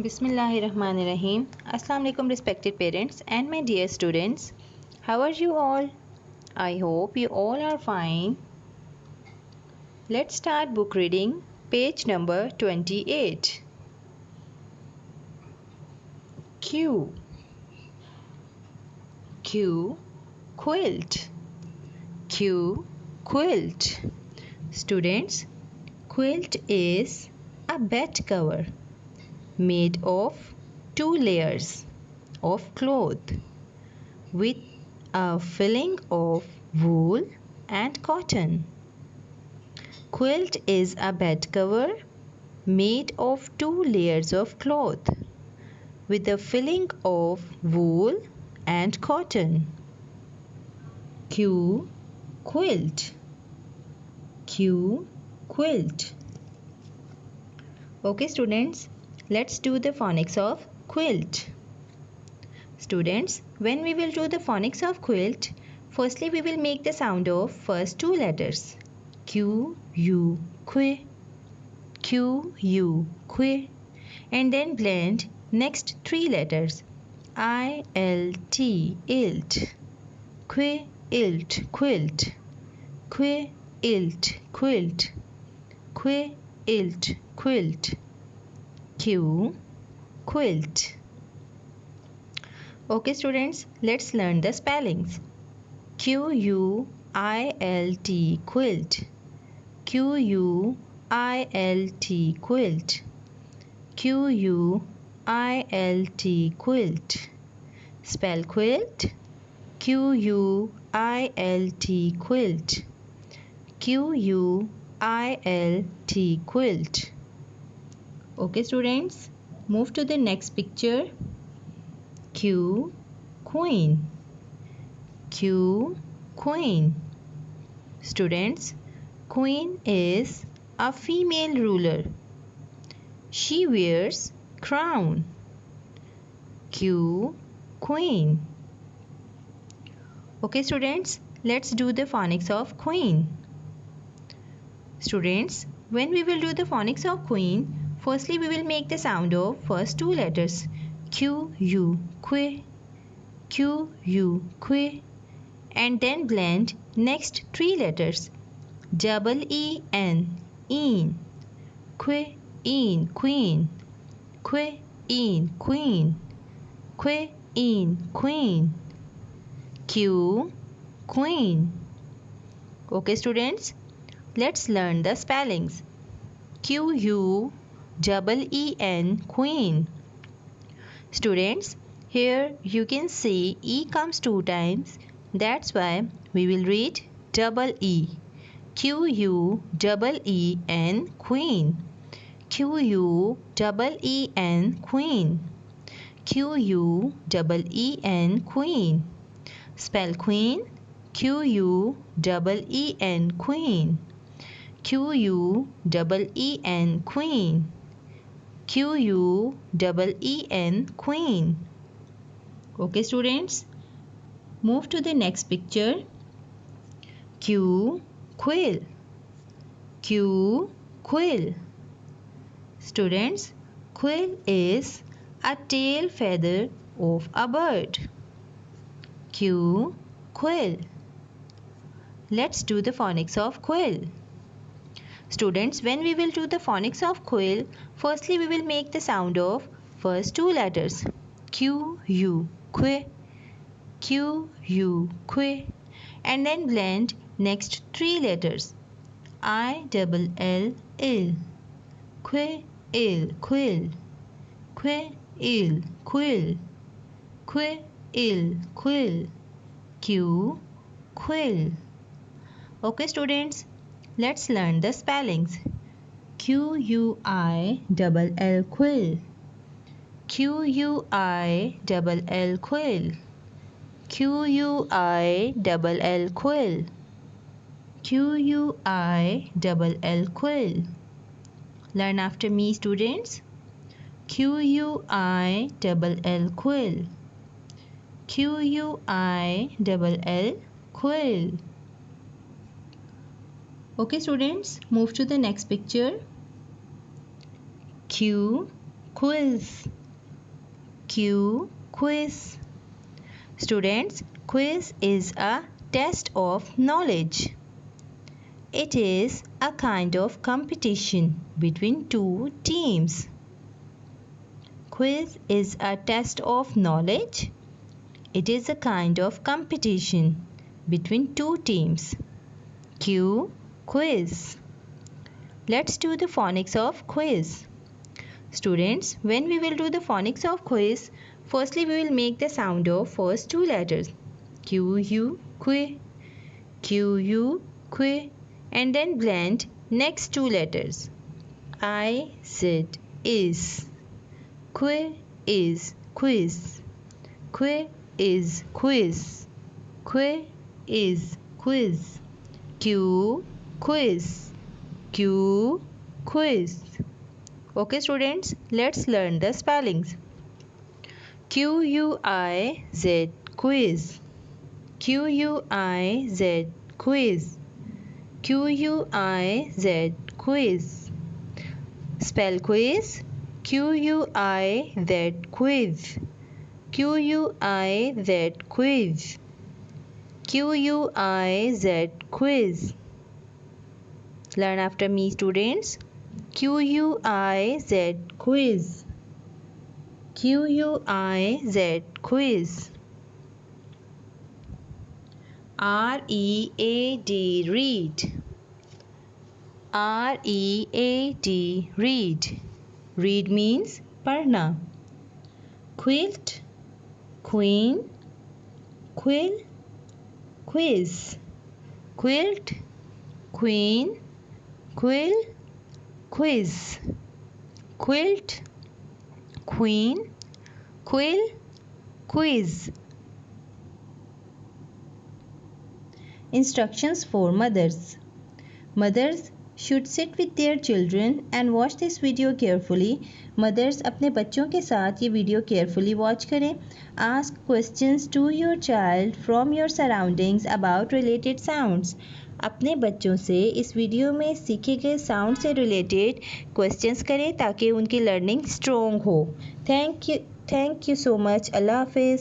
Bismillahirrahmanirrahim. Assalamu alaikum respected parents and my dear students. How are you all? I hope you all are fine. Let's start book reading. Page number 28. Q. Q. Quilt. Q. Quilt. Students, quilt is a bed cover made of 2 layers of cloth with a filling of wool and cotton. Quilt is a bed cover made of 2 layers of cloth with a filling of wool and cotton. Q. Quilt. Q. Quilt. Okay students, let's do the phonics of quilt. Students, when we will do the phonics of quilt, firstly we will make the sound of first 2 letters. Q, U, Qui. Q, U, Qui. And then blend next 3 letters. I, L, T, ilt. Qui, ilt, quilt. Qui, ilt, quilt. Qui, ilt, quilt. Q, quilt. Okay students, let's learn the spellings. Quilt, quilt. Quilt, quilt. Quilt. Spell quilt. Quilt, quilt. Quilt, quilt. Okay students, move to the next picture. Q, queen. Q, queen. Students, queen is a female ruler. She wears crown. Q, queen. Okay students, let's do the phonics of queen. Students, when we will do the phonics of queen, firstly we will make the sound of first 2 letters. Q, U, Qui. Q, U, Qui. And then blend next 3 letters. Double E, N, een. Qui, een, queen. Qui, een, queen. Qui, een, queen. Q, queen. Okay students, let's learn the spellings. Queen, queen. Students, here you can see E comes 2 times. That's why we will read double E. Queen. Queen. Queen. Spell queen. Queen. Queen. Queen. Queen. Okay students, move to the next picture. Q, quill. Q, quill. Students, quill is a tail feather of a bird. Q, quill. Let's do the phonics of quill. Students, when we will do the phonics of quill, firstly we will make the sound of first 2 letters. Q, U, Qui. Q, U, Qui. And then blend next 3 letters. I, double L, ill. Qui, ill, quill. Qui, ill, quill. Qui, ill, quill. Q, quill. Okay students, let's learn the spellings. Quill, quill. Quill, quill. Quill. Quill. Learn after me students. Quill, quill. Quill, quill. Okay students, move to the next picture. Q, quiz. Q, quiz. Students, quiz is a test of knowledge. It is a kind of competition between two teams. Quiz is a test of knowledge. It is a kind of competition between two teams. Q, quiz. Let's do the phonics of quiz. Students, when we will do the phonics of quiz, firstly we will make the sound of first two letters. Q-U, qui, Q-U, qui, and then blend next two letters. I-Z, is. Qui is quiz. Qui is quiz. Qui is quiz. Q, quiz. Q, quiz. Okay students, let's learn the spellings. Q-U-I-Z, quiz. Q-U-I-Z, quiz. Q-U-I-Z, quiz. Spell quiz. Q-U-I-Z, quiz. Q-U-I-Z, quiz. Q-U-I-Z, quiz. Learn after me students. Q-U-I-Z, quiz. Q-U-I-Z, quiz. R-E-A-D, read. R-E-A-D, read. Read means पढ़ना. Quilt, queen, quill, quiz. Quilt, queen, quill, quiz. Quilt, queen, quill, quiz. Instructions for mothers. Mothers should sit with their children and watch this video carefully. Mothers अपने बच्चों के साथ ये video carefully watch करें. Ask questions to your child from your surroundings about related sounds. अपने बच्चों से इस वीडियो में सीखे गए साउंड से रिलेटेड क्वेश्चंस करें ताकि उनकी लर्निंग स्ट्रॉन्ग हो. Thank you so much. Allah हाफिज़.